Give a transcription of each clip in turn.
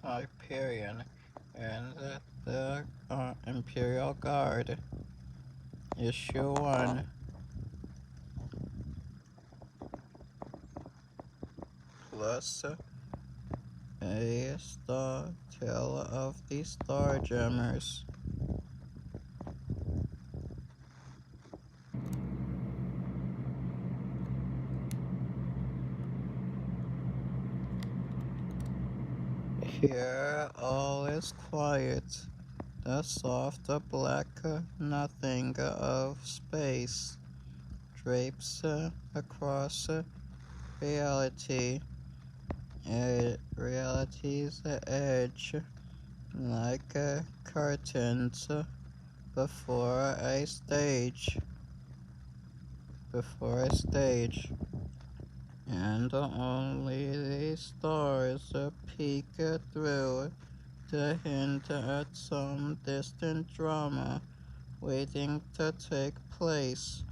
Hyperion and the Imperial Guard. Issue 1. Plus a star tale of the Starjammers. Here all is quiet. The soft black nothing of space drapes across reality, reality's edge, like curtains before a stage, and only the stars peek through to hint at some distant drama waiting to take place.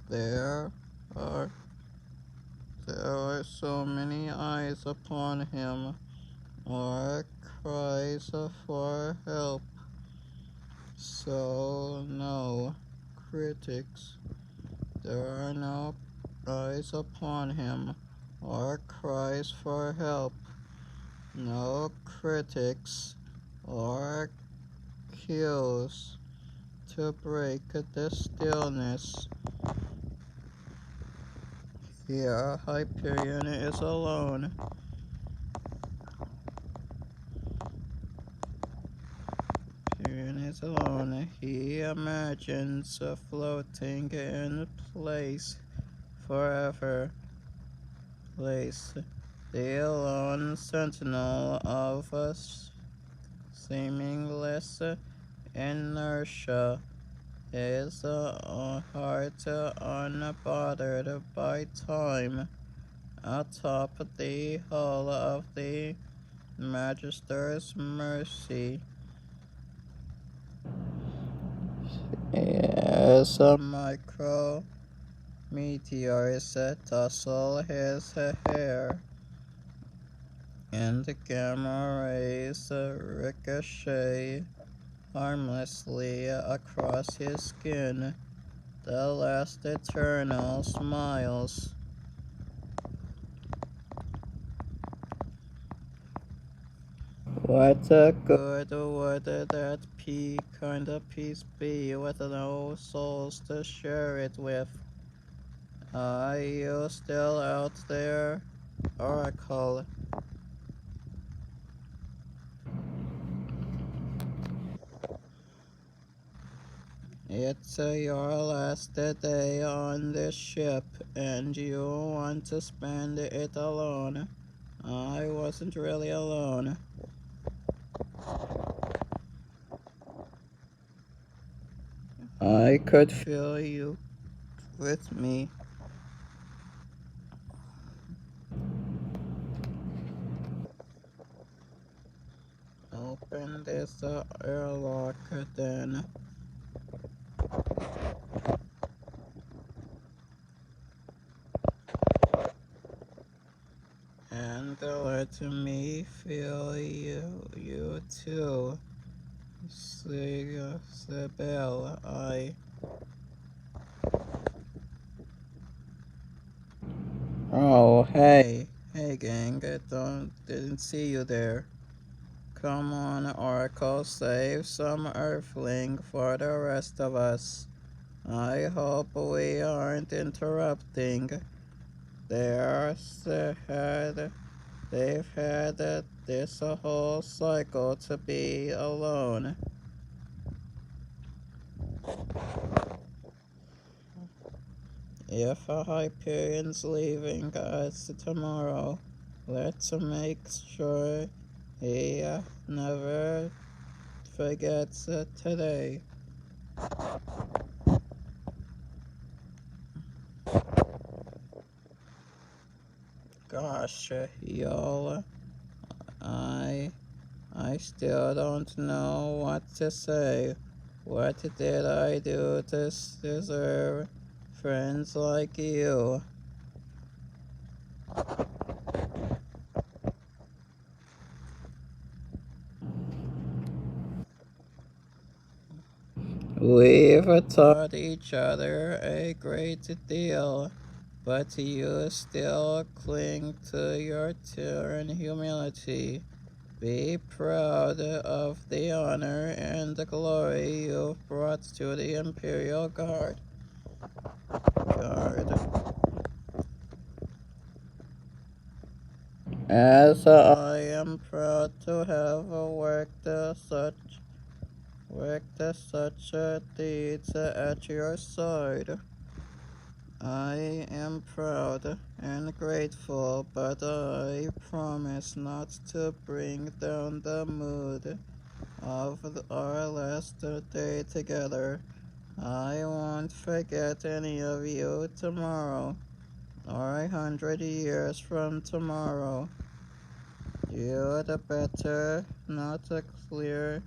There are so many eyes upon him, or cries for help. So no critics. There are no eyes upon him, or cries for help. No critics or cues to break the stillness. Here Hyperion is alone. He imagines floating in place forever. The lone sentinel of a seamless inertia. His heart unbothered by time. Atop the hull of the Magister's Mercy is a micro meteors tussle his hair, and the gamma rays ricochet harmlessly across his skin. The last eternal smiles. What a good would that kind of peace be with no souls to share it with? Are you still out there, Oracle? It's your last day on this ship, and you want to spend it alone. I wasn't really alone. I could feel you with me. Open this airlock then. And let me feel you too. Sibyl, Oh, hey. Hey, gang, didn't see you there. Come on, Oracle, save some Earthling for the rest of us. I hope we aren't interrupting. They've had this whole cycle to be alone. If a Hyperion's leaving us tomorrow, let's make sure he never forgets today. Gosh, y'all, I still don't know what to say. What did I do to deserve friends like you? We've taught each other a great deal, but you still cling to your Terran humility. Be proud of the honor and the glory you've brought to the Imperial Guard. As I am proud to have worked such deeds at your side. I am proud and grateful, but I promise not to bring down the mood of our last day together. I won't forget any of you tomorrow, or 100 years from tomorrow. You'd better not a clearing.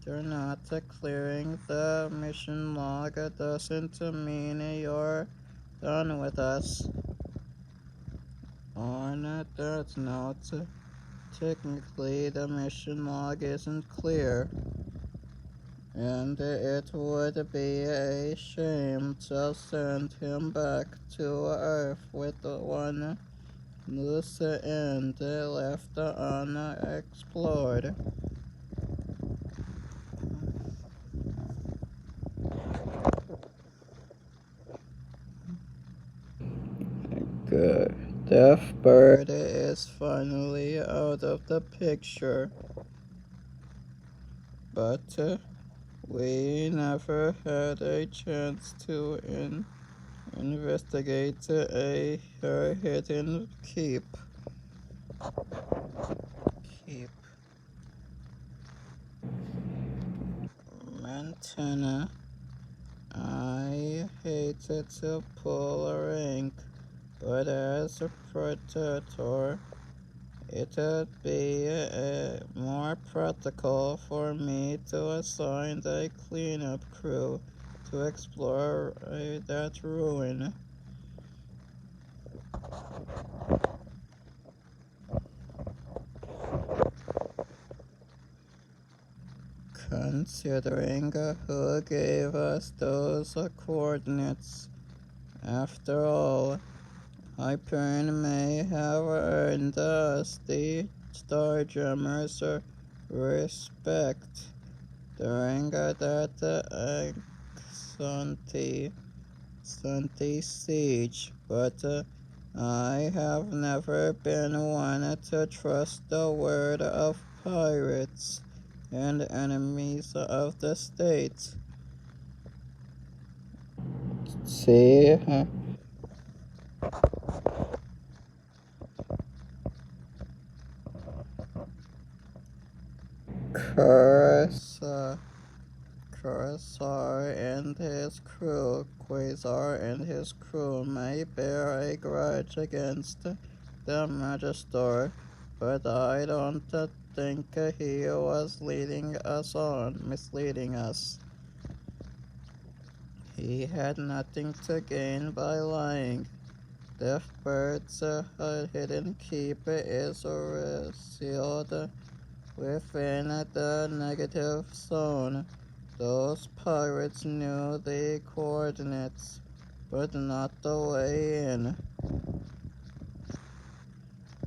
You're not clearing the mission log doesn't mean you're done with us. On that note, technically the mission log isn't clear, and it would be a shame to send him back to Earth with one loose end left unexplored. Good. Deathbird is finally out of the picture, but we never had a chance to investigate her hidden keep. Montana, I hated to pull a rank, but as a predator, it'd be more practical for me to assign a cleanup crew to explore that ruin. Considering who gave us those coordinates. After all, Hyperion may have earned us the Starjammer's respect during that Xanti siege, but I have never been one to trust the word of pirates and enemies of the state. See, Cursor, Cursor and his crew, Quasar and his crew may bear a grudge against the Magister, but I don't think he was misleading us. He had nothing to gain by lying. Deathbird's hidden keep is sealed within the negative zone. Those pirates knew the coordinates, but not the way in.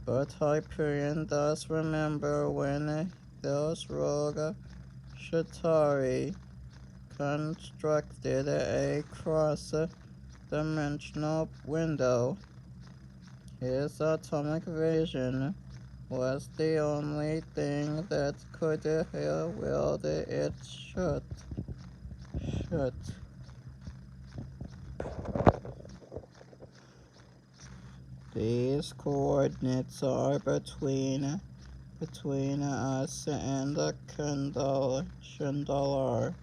But Hyperion does remember when those rogue Shatari constructed a cross-dimensional window. His atomic vision was the only thing that could wield it shut. These coordinates are between us and the Chandalar,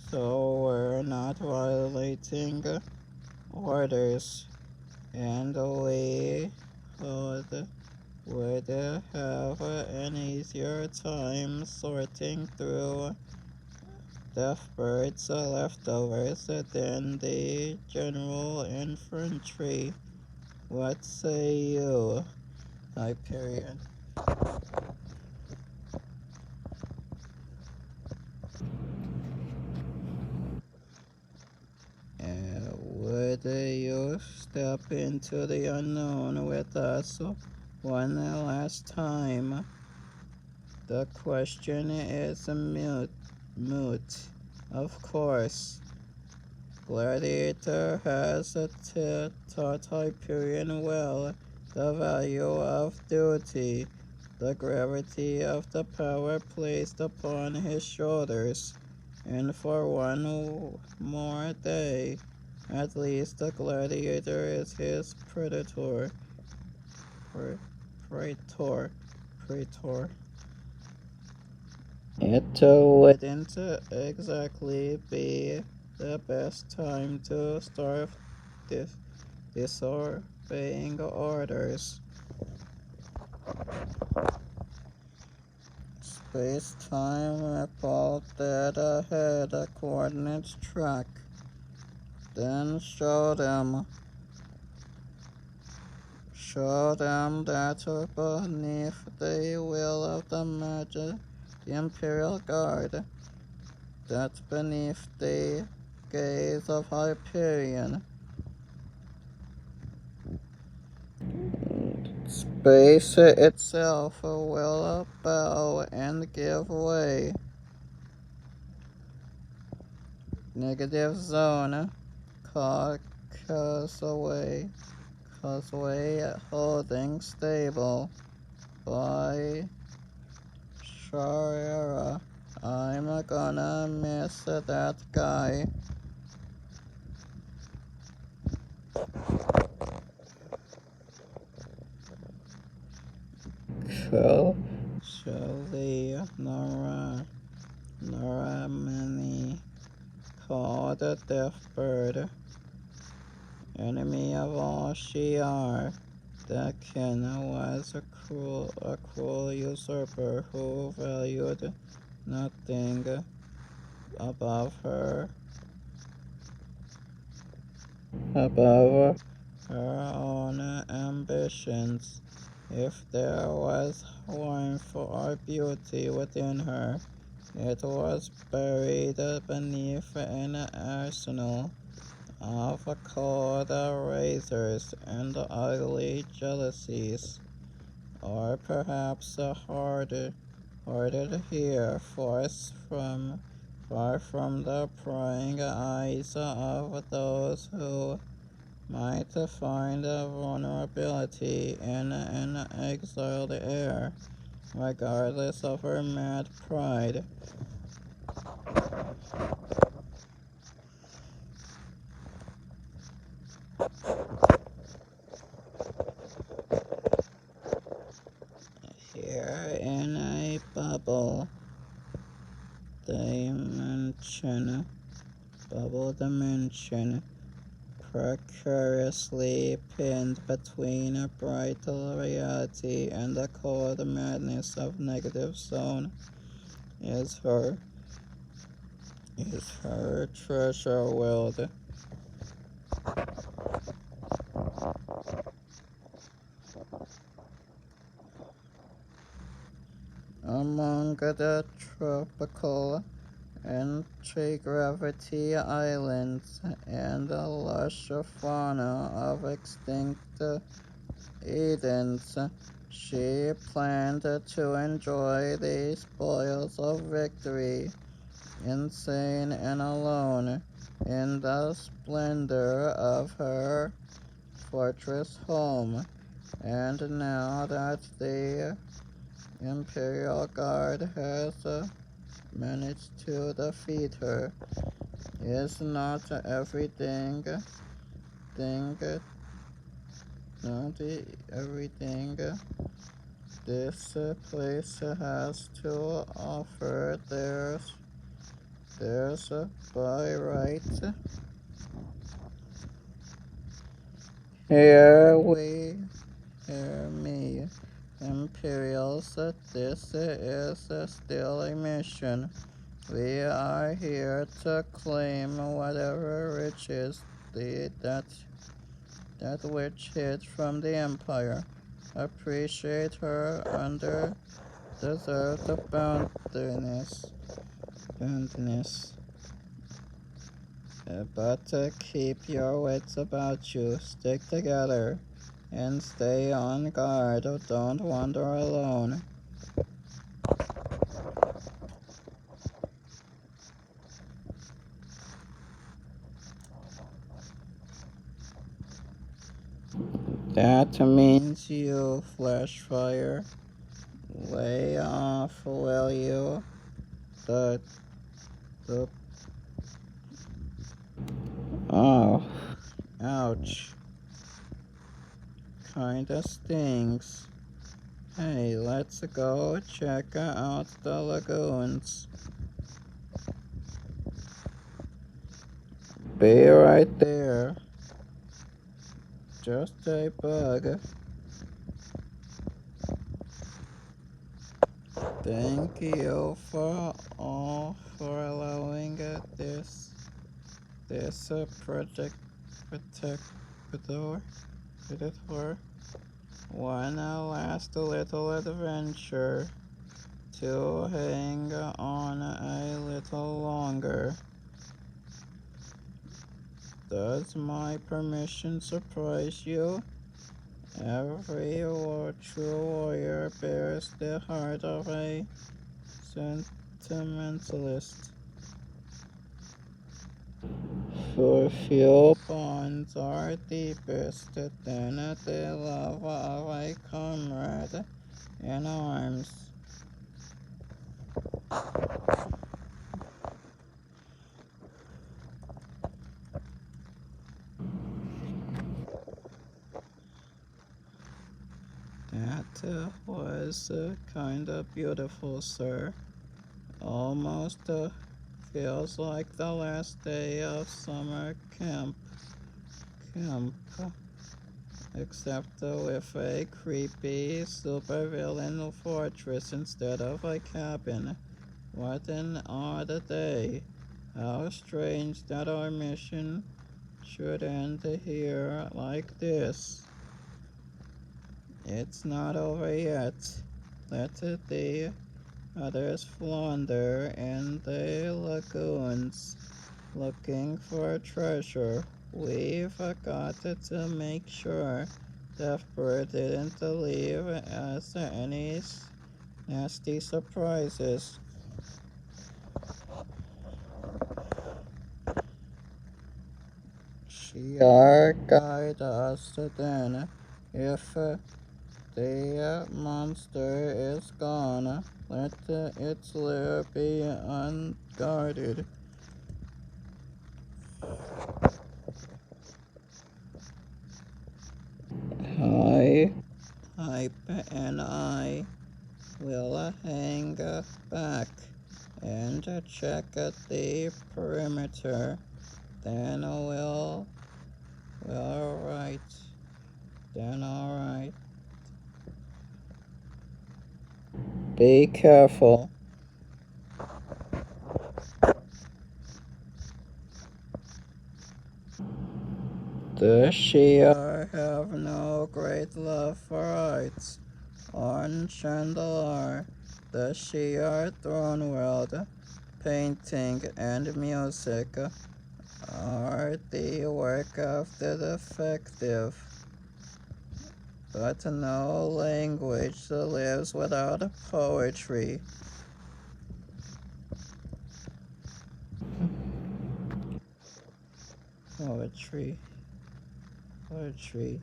so we're not violating orders, and we would have an easier time sorting through Deathbird's leftovers than the general infantry. What say you, Hyperion? Would you step into the unknown with us one last time? The question is moot. Of course. Gladiator has taught Hyperion well the value of duty, the gravity of the power placed upon his shoulders, and for one more day, at least the gladiator is his predator. Praetor. Praetor. It wouldn't exactly be the best time to start dis- disobeying orders. Space-time pulled dead ahead a coordinates track. Then show them that beneath the will of the Imperial Guard, that beneath the gaze of Hyperion, space itself will bow and give way. Negative zone, causeway holding stable by Shi'ar. I'm gonna miss that guy. Cool. Surely Nora Many called the Death Bird, enemy of all Shi'ar. That Ken was a cruel usurper who valued nothing above her own ambitions. If there was warmth or beauty within her, it was buried beneath an arsenal of cold razors and ugly jealousies, or perhaps hoarded here, far from the prying eyes of those who might find a vulnerability in an exiled heir, regardless of her mad pride. Here in a bubble dimension, precariously pinned between a bright reality and the cold madness of negative zone, is her treasure world. Among the tropical anti-gravity islands and the lush fauna of extinct Edens, she planned to enjoy the spoils of victory, insane and alone, in the splendor of her fortress home. And now that the Imperial Guard has managed to defeat her, is not everything this place has to offer theirs by right. Hear me, Imperials, this is still a mission. We are here to claim whatever riches that which hid from the Empire. Appreciate her deserved boundiness. But keep your wits about you, stick together, and stay on guard. Don't wander alone. That means you, Flashfire. Lay off, will you? The, the, oh, ouch. Kinda stings. Hey, let's go check out the lagoons. Be right there. Just a bug. Thank you for allowing this project protector one last little adventure to hang on a little longer. Does my permission surprise you? Every true warrior bears the heart of a sentimentalist. For few bonds are deepest than the love of a comrade in arms. That was kinda beautiful, sir. Almost feels like the last day of summer camp, except with a creepy supervillain fortress instead of a cabin. What an odd day. How strange that our mission should end here like this. It's not over yet. Let the others flounder in the lagoons looking for treasure. We forgot to make sure Deathbird didn't leave us any nasty surprises. Shi'ar guide us then. If the monster is gone, let its lair be unguarded. I, Hype, and I will hang back and check at the perimeter. Then alright. Then alright. Be careful. The Shi'ar have no great love for arts. On Chandelier, the Shi'ar throne world, painting and music are the work of the defective. But no language lives without poetry. Poetry. Poetry.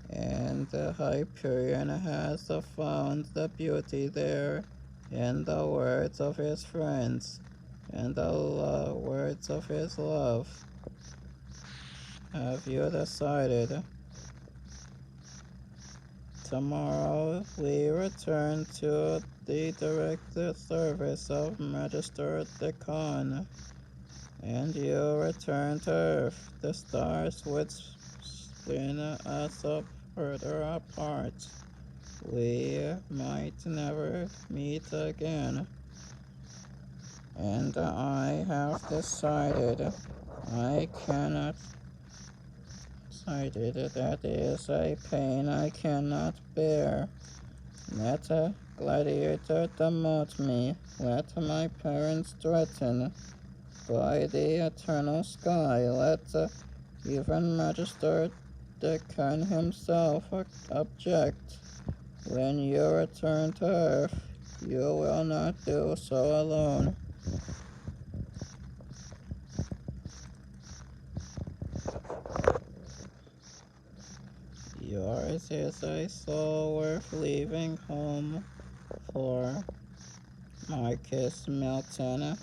And the Hyperion has found the beauty there in the words of his friends and the words of his love. Have you decided? Tomorrow we return to the direct service of Magister Decon, and you return to Earth. The stars would spin us up further apart. We might never meet again. And I have decided I cannot that is a pain I cannot bear. Let a gladiator demote me. Let my parents threaten. by the eternal sky. Let even Magister Decan himself object. When you return to Earth, you will not do so alone. Yours is a soul worth leaving home for. Marcus Milton.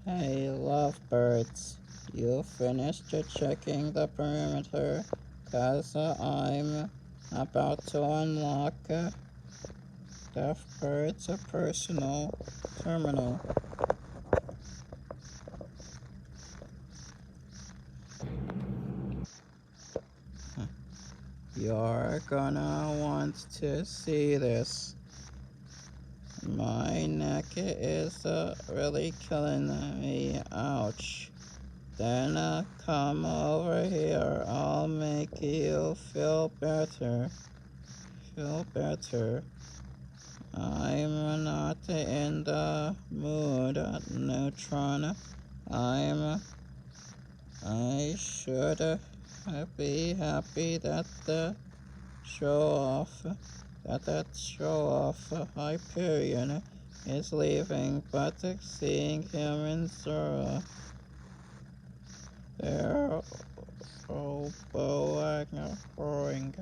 Hey, lovebirds. You finished checking the perimeter? 'Cause I'm about to unlock Deathbird's personal terminal. You're gonna want to see this. My neck is really killing me. Ouch. Then come over here. I'll make you feel better. Feel better. I'm not in the mood, Neutron. I should be happy that show that show off Hyperion is leaving, but seeing him in Zora, they're boring,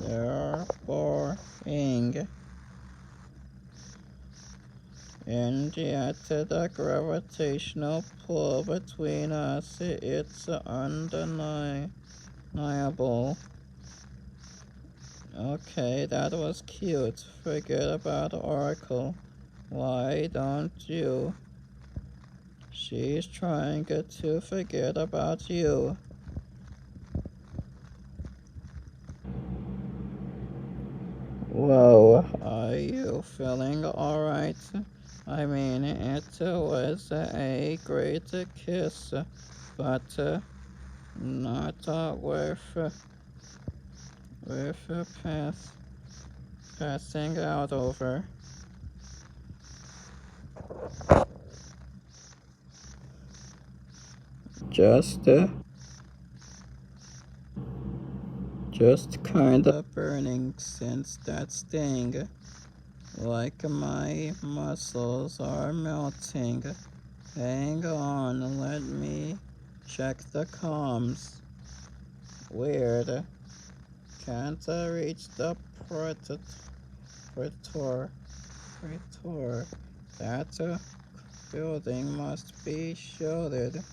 they're boring. And yet the gravitational pull between us, it's undeniable. Okay, that was cute. Forget about Oracle. Why don't you? She's trying to forget about you. Whoa, are you feeling alright? I mean, it was a great kiss, but not worth passing out over. Just kinda burning since that sting. Like my muscles are melting. Hang on, let me check the comms. Weird. Can't reach the Pretor. That building must be shielded.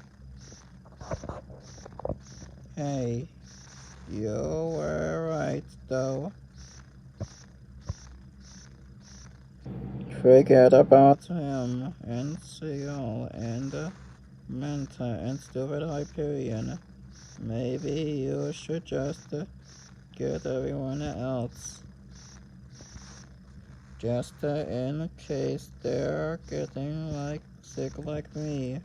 Hey, you were right though. Forget about him and Seal and Manta and stupid Hyperion. Maybe you should just get everyone else. Just in case they're getting sick like me.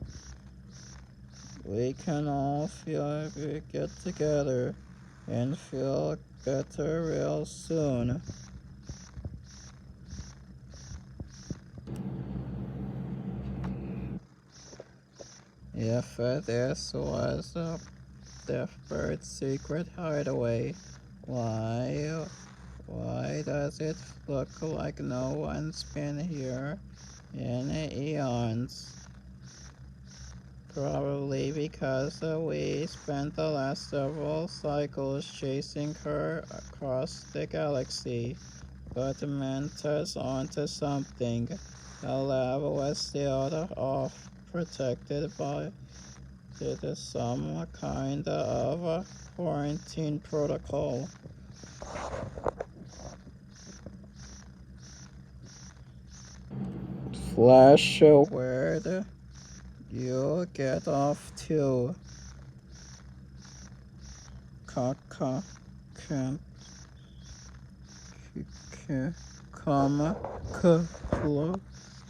We can all get together and feel better real soon. If this was a Deathbird's secret hideaway, why does it look like no one's been here in eons? Probably because we spent the last several cycles chasing her across the galaxy. But Manta's onto something. The lab was sealed off, protected by some kind of quarantine protocol. Flash, where'd you get off to? Can't come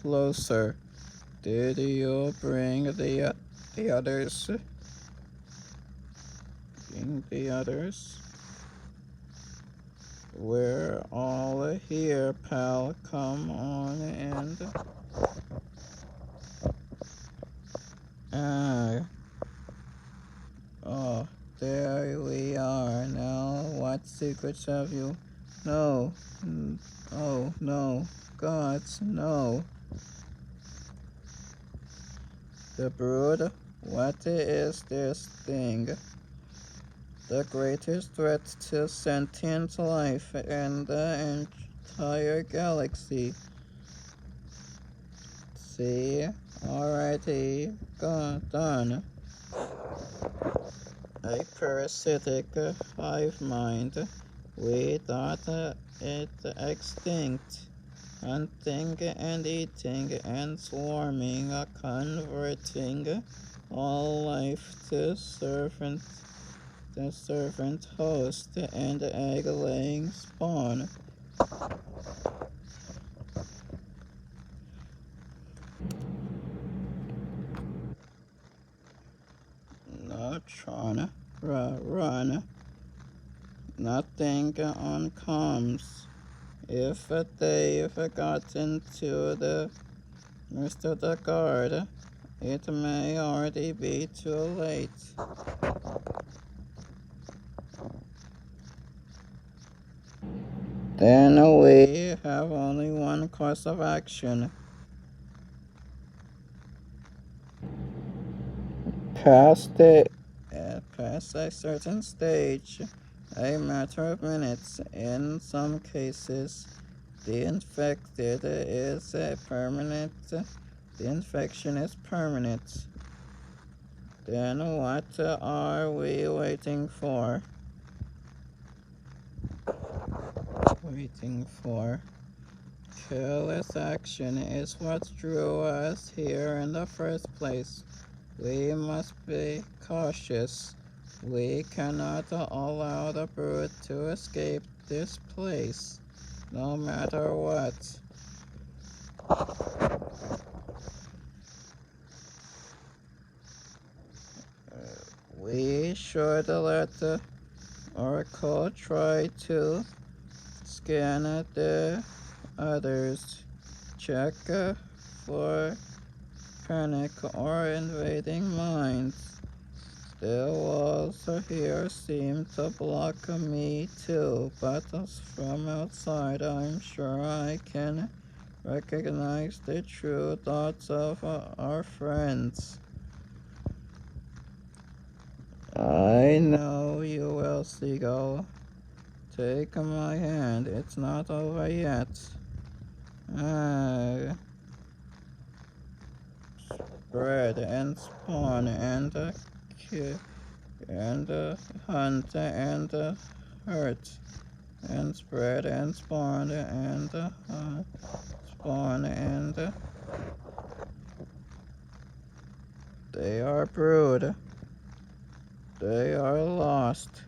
closer. Did you bring the others? Bring the others? We're all here, pal. Come on and Ah, oh, there we are. Now, what secrets have you? No. Oh, no. Gods, no. The brood? What is this thing? The greatest threat to sentient life in the entire galaxy. See? Alrighty. Done. A parasitic hive mind. We thought it extinct. Hunting and eating and swarming, converting all life to servant host and egg-laying spawn. Neutron, run, nothing on comms. If they've gotten to the Mr. the guard, it may already be too late. Then we have only one course of action. Past a certain stage, a matter of minutes. In some cases, the infected is permanent. The infection is permanent. Then what are we waiting for? Careless action is what drew us here in the first place. We must be cautious. We cannot allow the brood to escape this place, no matter what. We should let the Oracle try to scan the others. Check for panic or invading minds. The walls here seem to block me too, but from outside I'm sure I can recognize the true thoughts of our friends. I know you will, Seagull. Take my hand, it's not over yet. Spread and spawn and hunt and hurt and spread and spawn and spawn and they are brood. They are lost.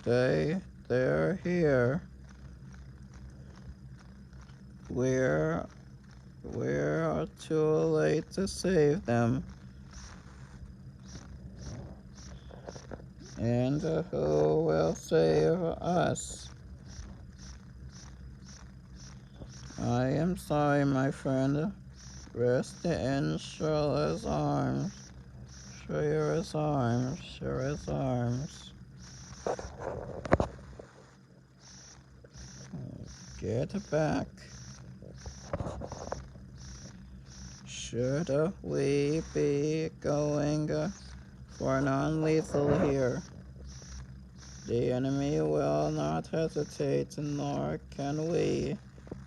They're here. We're too late to save them. And who will save us? I am sorry, my friend. Rest in Shira's arms. Shira's arms. Shira's arms. Get back. Should we be going for non-lethal here? The enemy will not hesitate, nor can we.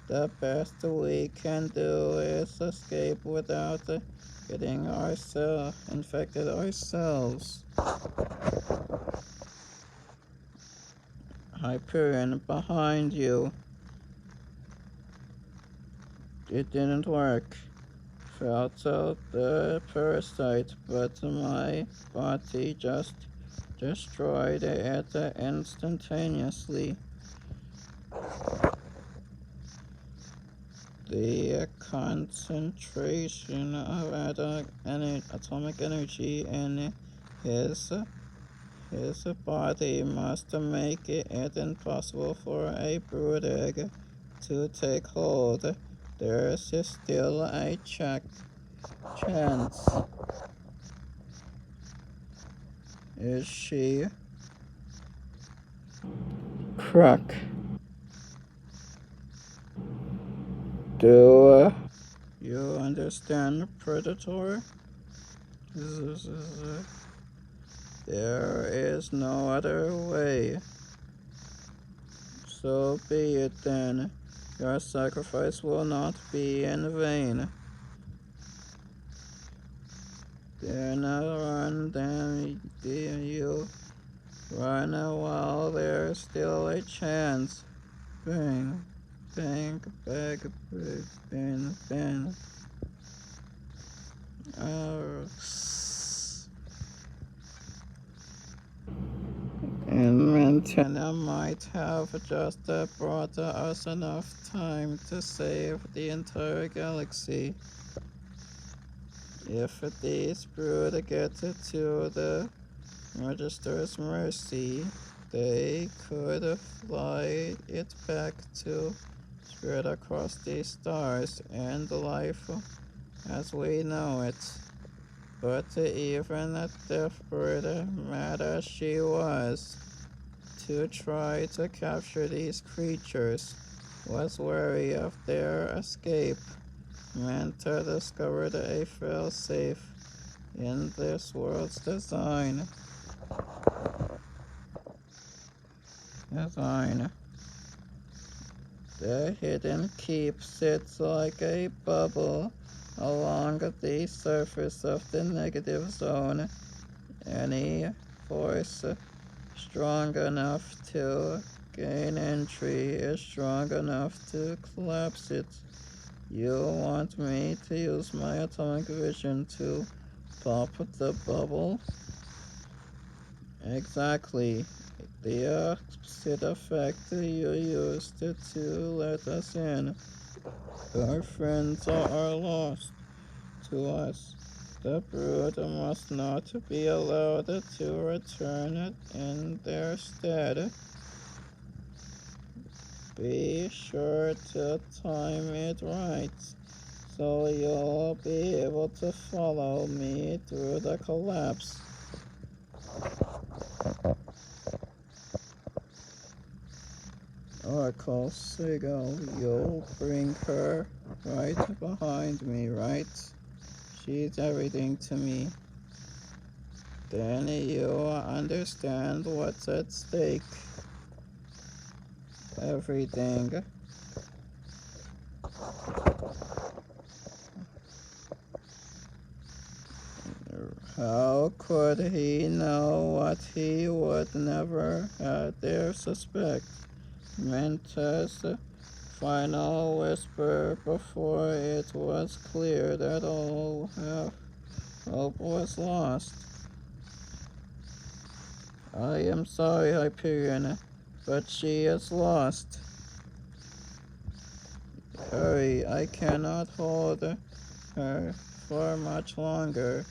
The best we can do is escape without getting infected ourselves. Hyperion, behind you. It didn't work. Felt out the parasite, but my body just destroyed it instantaneously. The concentration of atomic energy in his body must make it impossible for a brood egg to take hold. There is still a chance. Is she? Crack. Do you understand, Predator? There is no other way. So be it then. Your sacrifice will not be in vain. Do not run, then you run while there's still a chance. Bang, bang, bang, bang, bang, bang. Uh, and Montana might have just brought us enough time to save the entire galaxy. If these brood get to the Register's mercy, they could fly it back to spread across the stars and life as we know it. But even desperate, mad as she was, to try to capture these creatures was wary of their escape. Manta discovered a failsafe in this world's design. The hidden keep sits like a bubble along the surface of the negative zone. Any force strong enough to gain entry is strong enough to collapse it. You want me to use my atomic vision to pop the bubble? Exactly. The opposite effect you used to let us in. Our friends are lost to us. The brood must not be allowed to return in their stead. Be sure to time it right, so you'll be able to follow me through the collapse. Oracle Seagull, you'll bring her right behind me, right? She's everything to me. Then you understand what's at stake. Everything. How could he know what he would never dare suspect? Manta's final whisper before it was clear that all hope was lost. I am sorry, Hyperion, but she is lost. Hurry, I cannot hold her for much longer.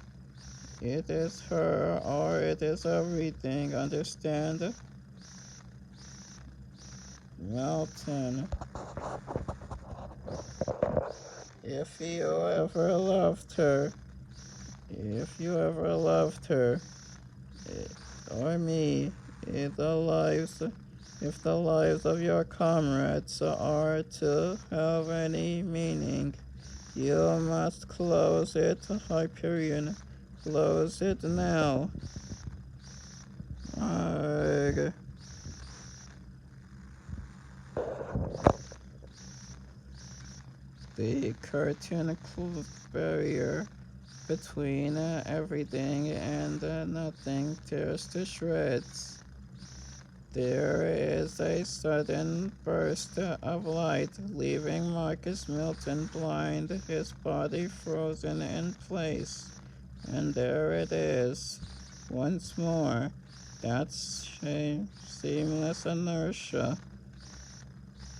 It is her or it is everything, understand? Melton, if you ever loved her, if you ever loved her, or me, if the lives of your comrades are to have any meaning, you must close it, Hyperion. Close it now. Arg. The curtain barrier between everything and nothing tears to shreds. There is a sudden burst of light, leaving Marcus Milton blind, his body frozen in place. And there it is, once more, that seamless inertia.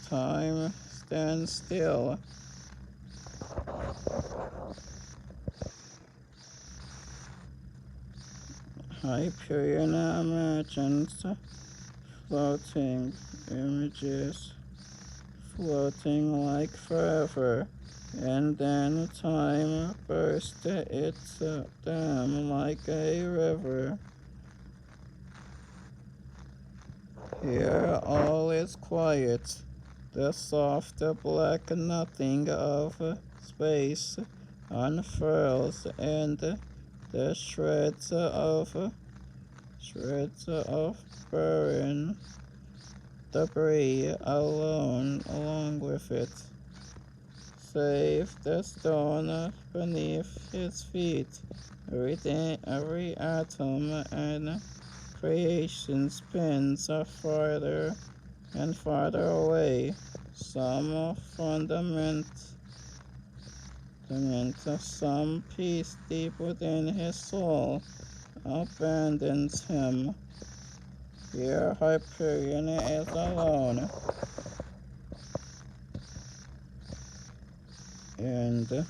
Time stands still. Hyperion imagines floating images, floating like forever, and then time burst its dam like a river. Here all is quiet. The soft black nothing of space unfurls, and the shreds of burning debris along with it, save the stone beneath his feet. Every atom and creation spins farther and farther away. Some some peace deep within his soul abandons him. Here Hyperion is alone, and